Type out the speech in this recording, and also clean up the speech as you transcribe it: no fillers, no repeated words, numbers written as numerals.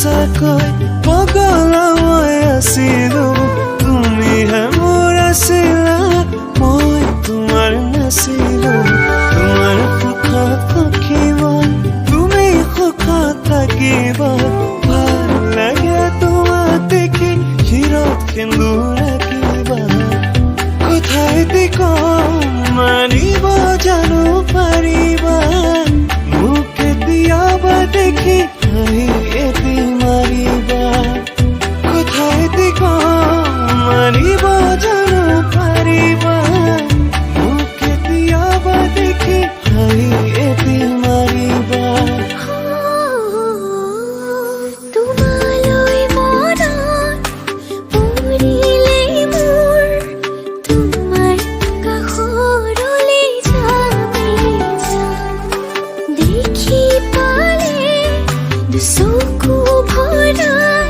সঁচাকৈ পগলা মই আছিলো তুমিহে মোৰ আছিলা মই তোমাৰ নাছিলো তোমাৰ সুখত থাকিবা তুমি সুখত থাকিবা ভাল লাগে তোমাক দেখি হিৰত সেন্দুৰ ৰাখিবা কথাই দি কম মানিব জানো পাৰিবা মোক কেতিয়াবা দেখি হাঁহি এটি মাৰিবা কথাই দি কম মানিব জানো পাৰিবা মোক কেতিয়াবা দেখি হাঁহি এটি মাৰিবা তোমালৈ মনত পৰিলে মোৰ তোমাৰ কাষৰলৈ যামেই যাম দেখি পালে দুচকু ভৰাই